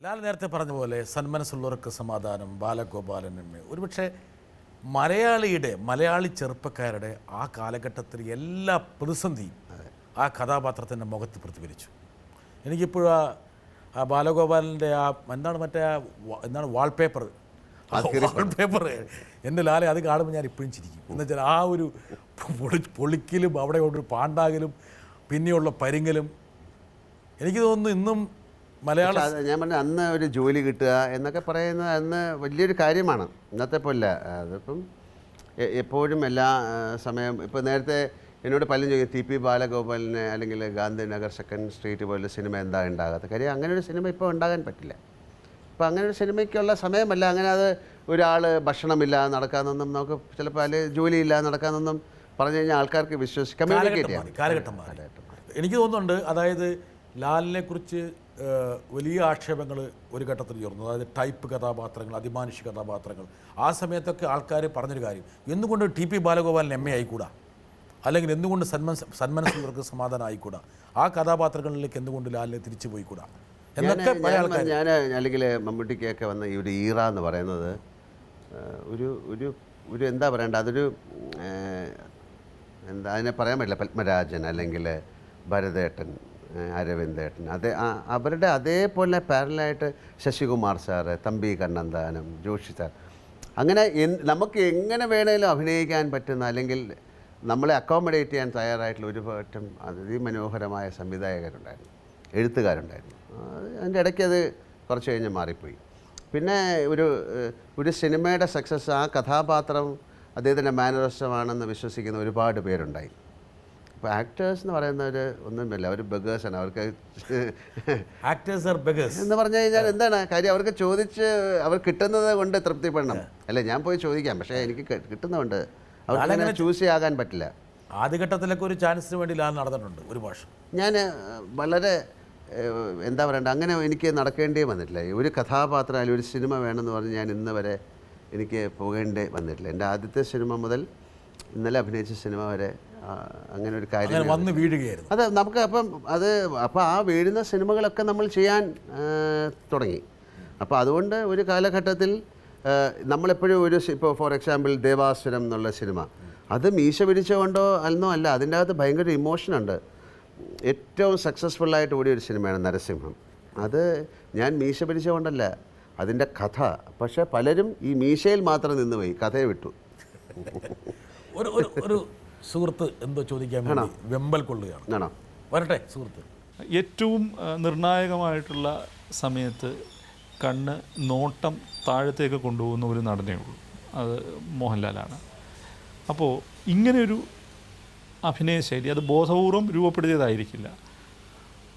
ലാൽ നേരത്തെ പറഞ്ഞ പോലെ സന്മനസ്സുള്ളവർക്ക് സമാധാനം, ബാലഗോപാലന് ഒരുപക്ഷെ മലയാളി ചെറുപ്പക്കാരുടെ ആ കാലഘട്ടത്തിൽ എല്ലാ പ്രതിസന്ധിയും ആ കഥാപാത്രത്തിൻ്റെ മുഖത്ത് പ്രതിഫലിച്ചു. എനിക്കിപ്പോഴും ആ ബാലഗോപാലൻ്റെ എന്താണ് വാൾപേപ്പർ എൻ്റെ ലാലെ അത് കാണുമ്പോൾ ഞാൻ ഇപ്പോഴും ചിരിക്കും. എന്നുവെച്ചാൽ ആ ഒരു പൊളിക്കലും അവിടെ ഒരു പാണ്ടാകലും പിന്നെയുള്ള പരിങ്ങലും എനിക്ക് തോന്നുന്നു ഇന്നും മലയാളം. ഞാൻ പറഞ്ഞ അന്ന് ഒരു ജോലി കിട്ടുക എന്നൊക്കെ പറയുന്നത് അന്ന് വലിയൊരു കാര്യമാണ്. ഇന്നത്തെ പോലെ അതിപ്പം എപ്പോഴും എല്ലാ സമയം ഇപ്പോൾ നേരത്തെ എന്നോട് പലരും ചോദിക്കും ടി.പി. ബാലഗോപാലിനെ അല്ലെങ്കിൽ ഗാന്ധിനഗർ സെക്കൻഡ് സ്ട്രീറ്റ് പോലുള്ള സിനിമ എന്താ ഉണ്ടാകാത്ത കാര്യം. അങ്ങനെ ഒരു സിനിമ ഇപ്പോൾ ഉണ്ടാകാൻ പറ്റില്ല. ഇപ്പോൾ അങ്ങനെ ഒരു സിനിമയ്ക്കുള്ള സമയമല്ല. അങ്ങനെ അത് ഒരാൾ ഭക്ഷണമില്ലാതെ നടക്കാമെന്നൊന്നും നമുക്ക് ചിലപ്പോൾ അല്ലെങ്കിൽ ജോലിയില്ലാതെ നടക്കാമെന്നൊന്നും പറഞ്ഞു കഴിഞ്ഞാൽ ആൾക്കാർക്ക് വിശ്വസിക്കാൻ കാലഘട്ടം. എനിക്ക് തോന്നുന്നുണ്ട് അതായത് ലാലിനെ കുറിച്ച് വലിയ ആക്ഷേപങ്ങൾ ഒരു ഘട്ടത്തിൽ ഉയർന്നു. അതായത് ടൈപ്പ് കഥാപാത്രങ്ങൾ, അതിമാനുഷിക കഥാപാത്രങ്ങൾ. ആ സമയത്തൊക്കെ ആൾക്കാർ പറഞ്ഞൊരു കാര്യം, എന്തുകൊണ്ട് ടി.പി. ബാലഗോപാലൻ എം.എ. ആയിക്കൂടാ, അല്ലെങ്കിൽ എന്തുകൊണ്ട് സന്മനസ്സുള്ളവർക്ക് സമാധാനം ആയിക്കൂടാ, ആ കഥാപാത്രങ്ങളിലേക്ക് എന്തുകൊണ്ട് ലാലിനെ തിരിച്ചു പോയിക്കൂടാ എന്നൊക്കെ പല ആൾക്കാർ. ഞാൻ അല്ലെങ്കിൽ മമ്മൂട്ടിക്കൊക്കെ വന്ന ഈ ഒരു ഈറ എന്ന് പറയുന്നത് ഒരു ഒരു ഒരു എന്താ പറയണ്ട, അതൊരു എന്താ അതിനെ പറയാൻ പറ്റില്ല. പത്മരാജൻ അല്ലെങ്കിൽ ഭരതേട്ടൻ, അരവിന്ദേട്ടൻ, അവരുടെ അതേപോലെ പാരലായിട്ട് ശശികുമാർ സാറ്, തമ്പി കണ്ണന്താനം, ജോഷി സാർ, അങ്ങനെ നമുക്ക് എങ്ങനെ വേണേലും അഭിനയിക്കാൻ പറ്റുന്ന അല്ലെങ്കിൽ നമ്മളെ അക്കോമഡേറ്റ് ചെയ്യാൻ തയ്യാറായിട്ടുള്ള ഒരു പറ്റം അതിമനോഹരമായ സംവിധായകരുണ്ടായിരുന്നു, എഴുത്തുകാരുണ്ടായിരുന്നു. അതിൻ്റെ ഇടയ്ക്ക് അത് കുറച്ച് കഴിഞ്ഞ് മാറിപ്പോയി. പിന്നെ ഒരു സിനിമയുടെ സക്സസ് ആ കഥാപാത്രം അദ്ദേഹത്തിൻ്റെ മാനറിസമാണെന്ന് വിശ്വസിക്കുന്ന ഒരുപാട് പേരുണ്ടായി. ഇപ്പോൾ ആക്ടേഴ്സ് എന്ന് പറയുന്നവർ ഒന്നുമില്ല, അവർ ബഗേഴ്സാണ്. അവർക്ക് ആക്ടേഴ്സ് ആർ ബഗേഴ്സ് എന്ന് പറഞ്ഞു കഴിഞ്ഞാൽ എന്താണ് കാര്യം, അവർക്ക് ചോദിച്ച് അവർ കിട്ടുന്നത് കൊണ്ട് തൃപ്തിപ്പെടണം. അല്ല, ഞാൻ പോയി ചോദിക്കാം, പക്ഷേ എനിക്ക് കിട്ടുന്നതുകൊണ്ട് അവർക്ക് ചൂസ് ചെയ്യാൻ പറ്റില്ല. ആദ്യഘട്ടത്തിലൊക്കെ ഒരു ചാൻസിന് വേണ്ടി ലാൽ നടന്നിട്ടുണ്ട് ഒരു ഭാഷ. ഞാൻ വളരെ എന്താ പറയണ്ട, അങ്ങനെ എനിക്ക് നടക്കേണ്ടി വന്നിട്ടില്ല. ഒരു കഥാപാത്രം അല്ലെങ്കിൽ ഒരു സിനിമ വേണമെന്ന് പറഞ്ഞ് ഞാൻ ഇന്ന് വരെ എനിക്ക് പോകേണ്ടി വന്നിട്ടില്ല. എൻ്റെ ആദ്യത്തെ സിനിമ മുതൽ ഇന്നലെ അഭിനയിച്ച സിനിമ വരെ അങ്ങനെ ഒരു കാര്യം വന്ന് വീഴുകയായിരുന്നു. അത് നമുക്ക് അപ്പോൾ ആ വീഴുന്ന സിനിമകളൊക്കെ നമ്മൾ ചെയ്യാൻ തുടങ്ങി. അപ്പോൾ അതുകൊണ്ട് ഒരു കാലഘട്ടത്തിൽ നമ്മളെപ്പോഴും ഇപ്പോൾ ഫോർ എക്സാമ്പിൾ ദേവാസുരം എന്നുള്ള സിനിമ, അത് മീശ പിടിച്ചുകൊണ്ടോ അല്ല, അതിൻ്റെ അകത്ത് ഭയങ്കര ഇമോഷനുണ്ട്. ഏറ്റവും സക്സസ്ഫുള്ളായിട്ട് ഓടിയ ഒരു സിനിമയാണ് നരസിംഹം. അത് ഞാൻ മീശ പിടിച്ചുകൊണ്ടല്ല, അതിൻ്റെ കഥ. പക്ഷേ പലരും ഈ മീശയിൽ മാത്രം നിന്നുപോയി, കഥയെ വിട്ടു. ഒരു സുഹൃത്ത് എന്തോ ചോദിക്കാൻ വേണ്ടി വെമ്പൽ കൊള്ളുകയാണ്. വരട്ടെ സുഹൃത്ത്. ഏറ്റവും നിർണായകമായിട്ടുള്ള സമയത്ത് നോട്ടം താഴത്തേക്ക് കൊണ്ടുപോകുന്ന ഒരു നടനേ ഉള്ളൂ, അത് മോഹൻലാലാണ്. അപ്പോൾ ഇങ്ങനെയൊരു അഭിനയശൈലി അത് ബോധപൂർവം രൂപപ്പെടുത്തിയതായിരിക്കില്ല,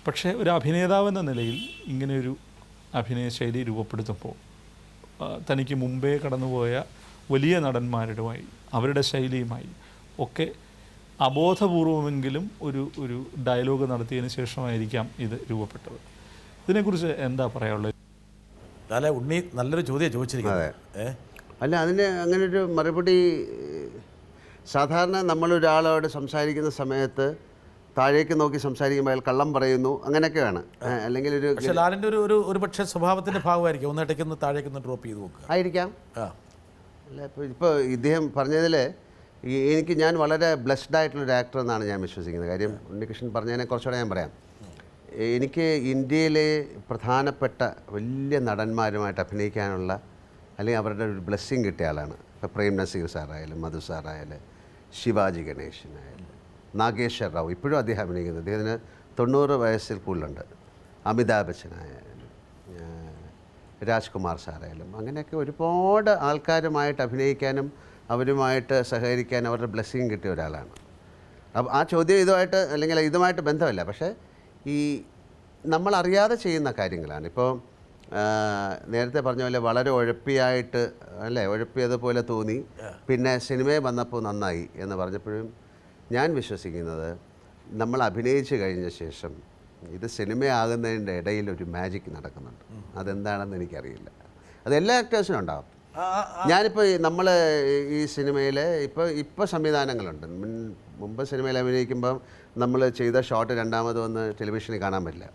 പക്ഷേ ഒരു അഭിനേതാവെന്ന നിലയിൽ ഇങ്ങനെയൊരു അഭിനയശൈലി രൂപപ്പെടുത്തുമ്പോൾ തനിക്ക് മുമ്പേ കടന്നുപോയ വലിയ നടന്മാരുമായി അവരുടെ ശൈലിയുമായി ഒക്കെ അബോധപൂർവമെങ്കിലും ഒരു ഡയലോഗ് നടത്തിയതിന് ശേഷമായിരിക്കാം ഇത് രൂപപ്പെട്ടത്. ഇതിനെക്കുറിച്ച് എന്താ പറയാനുള്ളത്? ഉണ്ണി നല്ലൊരു ചോദ്യം ചോദിച്ചിരിക്കുന്നത്. അല്ല, അതിന് അങ്ങനൊരു മറുപടി, സാധാരണ നമ്മളൊരാളോട് സംസാരിക്കുന്ന സമയത്ത് താഴേക്ക് നോക്കി സംസാരിക്കുമ്പോൾ അയാൾ കള്ളം പറയുന്നു, അങ്ങനെയൊക്കെയാണ്. അല്ലെങ്കിൽ ലാലിൻ്റെ ഒരു പക്ഷേ സ്വഭാവത്തിൻ്റെ ഭാഗമായിരിക്കും ഒന്നിടയ്ക്കൊന്ന് താഴേക്കൊന്ന് ഡ്രോപ്പ് ചെയ്ത് നോക്കുക ആയിരിക്കാം. അല്ല, ഇപ്പോൾ ഇദ്ദേഹം പറഞ്ഞതിൽ ഞാൻ വളരെ ബ്ലെസ്ഡ് ആയിട്ടുള്ളൊരു ആക്ടർ എന്നാണ് ഞാൻ വിശ്വസിക്കുന്നത്. കാര്യം ഉണ്ണികൃഷ്ണൻ പറഞ്ഞതിനെ കുറച്ചുകൂടെ ഞാൻ പറയാം. എനിക്ക് ഇന്ത്യയിലെ പ്രധാനപ്പെട്ട വലിയ നടന്മാരുമായിട്ട് അഭിനയിക്കാനുള്ള അല്ലെങ്കിൽ അവരുടെ ഒരു ബ്ലെസ്സിങ് കിട്ടിയ ആളാണ്. ഇപ്പോൾ പ്രേം നസീർ സാറായാലും മധു സാറായാലും ശിവാജി ഗണേശനായാലും നാഗേശ്വർ റാവു, ഇപ്പോഴും അദ്ദേഹം അഭിനയിക്കുന്നത്, അദ്ദേഹത്തിന് 90 വയസ്സിൽ കൂടുതലുണ്ട്. അമിതാഭ് ബച്ചനായാലും രാജ്കുമാർ സാറായാലും അങ്ങനെയൊക്കെ ഒരുപാട് ആൾക്കാരുമായിട്ട് അഭിനയിക്കാനും അവരുമായിട്ട് സഹകരിക്കാൻ അവരുടെ ബ്ലെസ്സിങ് കിട്ടിയ ഒരാളാണ്. അപ്പോൾ ആ ചോദ്യം ഇതുമായിട്ട് ബന്ധമല്ല, പക്ഷേ ഈ നമ്മളറിയാതെ ചെയ്യുന്ന കാര്യങ്ങളാണ്. ഇപ്പോൾ നേരത്തെ പറഞ്ഞ പോലെ വളരെ ഉഴപ്പിയതുപോലെ തോന്നി, പിന്നെ സിനിമയിൽ വന്നപ്പോൾ നന്നായി എന്ന് പറഞ്ഞപ്പോഴും ഞാൻ വിശ്വസിക്കുന്നത് നമ്മൾ അഭിനയിച്ച് കഴിഞ്ഞ ശേഷം ഇത് സിനിമയാകുന്നതിൻ്റെ ഇടയിൽ ഒരു മാജിക് നടക്കുന്നുണ്ട്. അതെന്താണെന്ന് എനിക്കറിയില്ല. അത് എല്ലാ ആക്ടേഴ്സിനും ഉണ്ടാകും. ഞാനിപ്പോൾ നമ്മൾ ഈ സിനിമയിൽ ഇപ്പോൾ സംവിധാനങ്ങളുണ്ട്. മുമ്പ് സിനിമയിൽ അഭിനയിക്കുമ്പം നമ്മൾ ചെയ്ത ഷോട്ട് രണ്ടാമത് വന്ന് ടെലിവിഷനിൽ കാണാൻ പറ്റില്ല.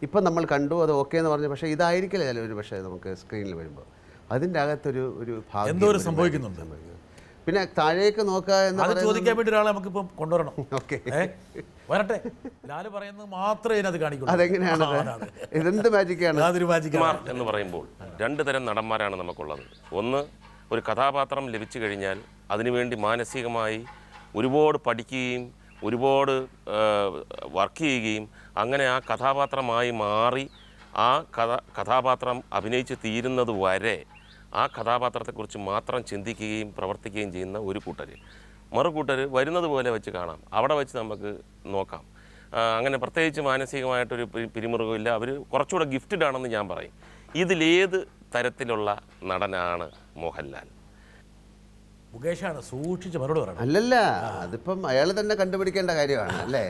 ഇപ്പം നമ്മൾ കണ്ടു അത് ഓക്കെ എന്ന് പറഞ്ഞു, പക്ഷേ ഇതായിരിക്കില്ല ചില ഒരു പക്ഷേ നമുക്ക് സ്ക്രീനിൽ വരുമ്പോൾ അതിൻ്റെ അകത്തൊരു ഭാഗ്യം എന്തോ ഒരു സംഭവിക്കുന്നുണ്ട്. പിന്നെ താഴേക്ക് നോക്കുക എന്ന് അത് ചോദിക്കാൻ വേണ്ടി ഒരാളെ നമുക്കിപ്പം കൊണ്ടുവരണം. ഓക്കെ, വരട്ടെ. ലാല് പറയുന്നത് മാത്രമേ ഇതിനകത്ത് കാണിക്കുള്ളൂ. അതെങ്ങനെയാണ്? ഇതെന്ത് മാജിക്കാണ്? യാതൊരു കുമാർ എന്ന് പറയുമ്പോൾ രണ്ട് തരം നടന്മാരാണ് നമുക്കുള്ളത്. ഒന്ന്, ഒരു കഥാപാത്രം ലഭിച്ചു കഴിഞ്ഞാൽ അതിനുവേണ്ടി മാനസികമായി ഒരുപാട് പഠിക്കുകയും ഒരുപാട് വർക്ക് ചെയ്യുകയും അങ്ങനെ ആ കഥാപാത്രമായി മാറി ആ കഥാപാത്രം അഭിനയിച്ച് തീരുന്നത് വരെ ആ കഥാപാത്രത്തെക്കുറിച്ച് മാത്രം ചിന്തിക്കുകയും പ്രവർത്തിക്കുകയും ചെയ്യുന്ന ഒരു കൂട്ടർ. മറുകൂട്ടർ വരുന്നത് പോലെ വെച്ച് കാണാം, അവിടെ വെച്ച് നമുക്ക് നോക്കാം. അങ്ങനെ പ്രത്യേകിച്ച് മാനസികമായിട്ടൊരു പിരിമുറുകമില്ല. അവർ കുറച്ചുകൂടെ ഗിഫ്റ്റഡ് ആണെന്ന് ഞാൻ പറയും. ഇതിലേത് തരത്തിലുള്ള നടനാണ് മോഹൻലാൽ? മുകേഷാണ്, സൂക്ഷിച്ച് മറുപടി പറയണം. അല്ലല്ല, അതിപ്പം അയാൾ തന്നെ കണ്ടുപിടിക്കേണ്ട കാര്യമാണ് അല്ലേ.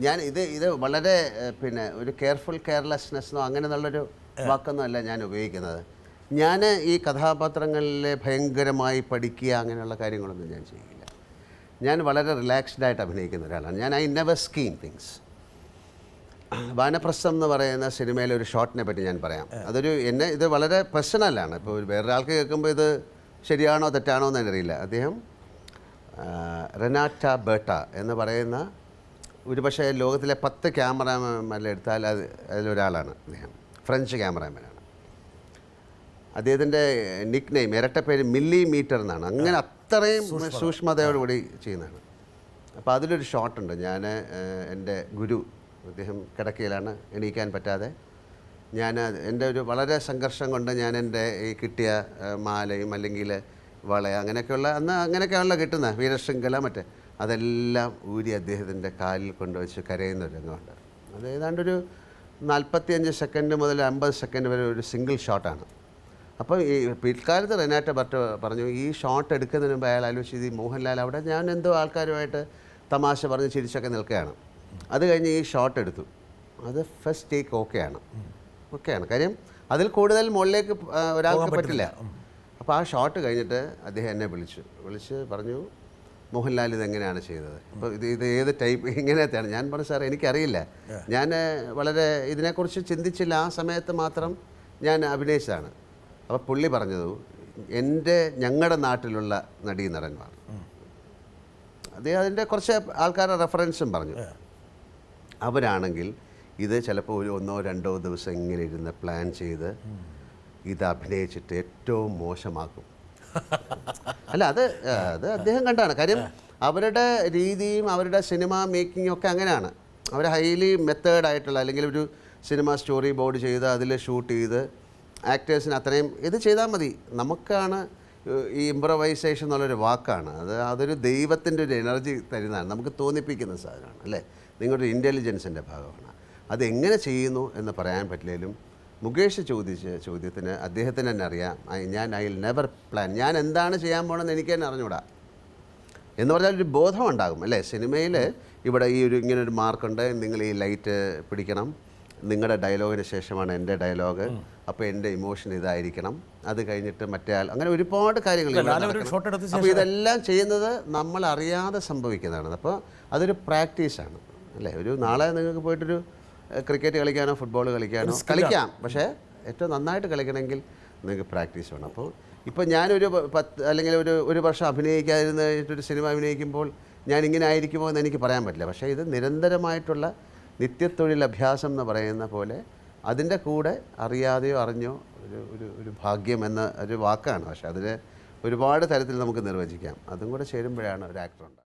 ഞാൻ ഇത് വളരെ പിന്നെ ഒരു കെയർഫുൾ കെയർലെസ്നെസ്സോ അങ്ങനെ എന്നുള്ളൊരു വാക്കൊന്നും അല്ല ഞാൻ ഉപയോഗിക്കുന്നത്. ഞാൻ ഈ കഥാപാത്രങ്ങളിലെ ഭയങ്കരമായി പഠിക്കുക അങ്ങനെയുള്ള കാര്യങ്ങളൊന്നും ഞാൻ ചെയ്യില്ല. ഞാൻ വളരെ റിലാക്സ്ഡായിട്ട് അഭിനയിക്കുന്ന ഒരാളാണ്. ഞാൻ ഐ നെവർ സ്കീം തിങ്സ്. വാനപ്രസ്ഥം എന്ന് പറയുന്ന സിനിമയിലെ ഒരു ഷോട്ടിനെ പറ്റി ഞാൻ പറയാം. ഇത് വളരെ പേഴ്സണലാണ്. ഇപ്പോൾ വേറൊരാൾക്ക് കേൾക്കുമ്പോൾ ഇത് ശരിയാണോ തെറ്റാണോ എന്ന് എനിക്കറിയില്ല. അദ്ദേഹം റെനാറ്റ ബേട്ട എന്ന് പറയുന്ന ഒരുപക്ഷെ ലോകത്തിലെ 10 ക്യാമറാമാൻമാരിലെടുത്താൽ അതിലൊരാളാണ് അദ്ദേഹം. ഫ്രഞ്ച് ക്യാമറാമാനാണ്. അദ്ദേഹത്തിൻ്റെ നിക്ക് നെയിം ഇരട്ടപ്പേര് മില്ലിമീറ്റർ എന്നാണ്. അങ്ങനെ അത്രയും സൂക്ഷ്മതയോടുകൂടി ചെയ്യുന്നതാണ്. അപ്പോൾ അതിലൊരു ഷോട്ടുണ്ട്. ഞാൻ എൻ്റെ ഗുരു, അദ്ദേഹം കിടക്കയിലാണ്, എണീക്കാൻ പറ്റാതെ. എൻ്റെ ഒരു വളരെ സംഘർഷം കൊണ്ട് ഞാൻ എൻ്റെ ഈ കിട്ടിയ മാലയും അല്ലെങ്കിൽ വള അങ്ങനെയൊക്കെയാണല്ലോ കിട്ടുന്നത്, വീരശൃംഖല മറ്റേ അതെല്ലാം ഊരി അദ്ദേഹത്തിൻ്റെ കാലിൽ കൊണ്ടുവച്ച് കരയുന്ന ഒരു രംഗമുണ്ട്. അത് ഏതാണ്ടൊരു 45 സെക്കൻഡ് മുതൽ 50 സെക്കൻഡ് വരെ ഒരു സിംഗിൾ ഷോട്ടാണ്. അപ്പോൾ ഈ പിൽക്കാലത്ത് റെനാറ്റ പറഞ്ഞു ഈ ഷോട്ട് എടുക്കുന്നതിന് മുമ്പ് അയാൾ ആലോചിച്ചത് ഈ മോഹൻലാൽ അവിടെ ഞാൻ എന്തോ ആൾക്കാരുമായിട്ട് തമാശ പറഞ്ഞ് ചിരിച്ചൊക്കെ നിൽക്കുകയാണ്. അത് കഴിഞ്ഞ് ഈ ഷോട്ട് എടുത്തു. അത് ഫസ്റ്റ് ടേക്ക് ഓക്കെയാണ്. കാര്യം അതിൽ കൂടുതൽ മുകളിലേക്ക് ഒരാൾക്ക് പറ്റില്ല. അപ്പോൾ ആ ഷോട്ട് കഴിഞ്ഞിട്ട് അദ്ദേഹം എന്നെ വിളിച്ച് പറഞ്ഞു മോഹൻലാൽ ഇതെങ്ങനെയാണ് ചെയ്തത്, ഇപ്പോൾ ഇത് ഏത് ടൈപ്പ് ഇങ്ങനത്തെയാണ്. ഞാൻ പറഞ്ഞു സാർ എനിക്കറിയില്ല, ഞാൻ വളരെ ഇതിനെക്കുറിച്ച് ചിന്തിച്ചില്ല, ആ സമയത്ത് മാത്രം ഞാൻ അഭിനയിച്ചതാണ്. അപ്പോൾ പുള്ളി പറഞ്ഞത് ഞങ്ങളുടെ നാട്ടിലുള്ള നടീനടന്മാർ, അതിൻ്റെ കുറച്ച് ആൾക്കാരുടെ റെഫറൻസും പറഞ്ഞു. അവരാണെങ്കിൽ ഇത് ചിലപ്പോൾ ഒരു 1-2 ദിവസം ഇങ്ങനെ ഇരുന്ന് പ്ലാൻ ചെയ്ത് ഇത് അഭിനയിച്ചിട്ട് ഏറ്റവും മോശമാക്കും. അല്ല അത് അദ്ദേഹം കണ്ടാണ്. കാര്യം അവരുടെ രീതിയും അവരുടെ സിനിമ മേക്കിങ്ങും ഒക്കെ അങ്ങനെയാണ്. അവർ ഹൈലി മെത്തേഡായിട്ടുള്ള അല്ലെങ്കിൽ ഒരു സിനിമ സ്റ്റോറി ബോർഡ് ചെയ്ത് അതിൽ ഷൂട്ട് ചെയ്ത് ആക്ടേഴ്സിന് അത്രയും ഇത് ചെയ്താൽ മതി. നമുക്കാണ് ഈ ഇംപ്രവൈസേഷൻ എന്നുള്ളൊരു വാക്കാണ്. അതൊരു ദൈവത്തിൻ്റെ ഒരു എനർജി തരുന്നതാണ്, നമുക്ക് തോന്നിപ്പിക്കുന്ന സാധനമാണ് അല്ലേ. നിങ്ങളുടെ ഇൻ്റലിജൻസിൻ്റെ ഭാഗമാണ്. അതെങ്ങനെ ചെയ്യുന്നു എന്ന് പറയാൻ പറ്റില്ലെങ്കിലും മുകേഷ് ചോദിച്ച ചോദ്യത്തിന് അദ്ദേഹത്തിന് തന്നെ അറിയാം. I will never plan. ഞാൻ എന്താണ് ചെയ്യാൻ പോകണമെന്ന് എനിക്ക് തന്നെ അറിഞ്ഞൂടാ എന്ന് പറഞ്ഞാൽ ഒരു ബോധം ഉണ്ടാകും അല്ലേ. സിനിമയിൽ ഇവിടെ ഇങ്ങനൊരു മാർക്കുണ്ട്, നിങ്ങൾ ഈ ലൈറ്റ് പിടിക്കണം, നിങ്ങളുടെ ഡയലോഗിന് ശേഷമാണ് എൻ്റെ ഡയലോഗ്, അപ്പോൾ എൻ്റെ ഇമോഷൻ ഇതായിരിക്കണം, അത് കഴിഞ്ഞിട്ട് മറ്റേ ആൾ, അങ്ങനെ ഒരുപാട് കാര്യങ്ങൾ. അപ്പോൾ ഇതെല്ലാം ചെയ്യുന്നത് നമ്മൾ അറിയാതെ സംഭവിക്കുന്നതാണ്. അപ്പോൾ അതൊരു പ്രാക്ടീസാണ് അല്ലേ. നാളെ നിങ്ങൾക്ക് പോയിട്ടൊരു ക്രിക്കറ്റ് കളിക്കാനോ ഫുട്ബോൾ കളിക്കാനോ കളിക്കാം, പക്ഷേ ഏറ്റവും നന്നായിട്ട് കളിക്കണമെങ്കിൽ നിങ്ങൾക്ക് പ്രാക്ടീസ് വേണം. അപ്പോൾ ഇപ്പോൾ ഞാനൊരു 10 അല്ലെങ്കിൽ ഒരു വർഷം അഭിനയിക്കാതിരുന്നിട്ടൊരു സിനിമ അഭിനയിക്കുമ്പോൾ ഞാൻ ഇങ്ങനെ ആയിരിക്കുമോ എന്ന് എനിക്ക് പറയാൻ പറ്റില്ല. പക്ഷേ ഇത് നിരന്തരമായിട്ടുള്ള നിത്യത്തൊഴിൽ അഭ്യാസം എന്ന് പറയുന്ന പോലെ അതിൻ്റെ കൂടെ അറിയാതെയോ അറിഞ്ഞോ ഒരു ഭാഗ്യം എന്ന ഒരു വാക്കാണ്. പക്ഷേ അതിന് ഒരുപാട് തരത്തിൽ നമുക്ക് നിർവചിക്കാം. അതും കൂടെ ചേരുമ്പോഴാണ് ഒരു ആക്ടർ ഉണ്ടാകുന്നത്.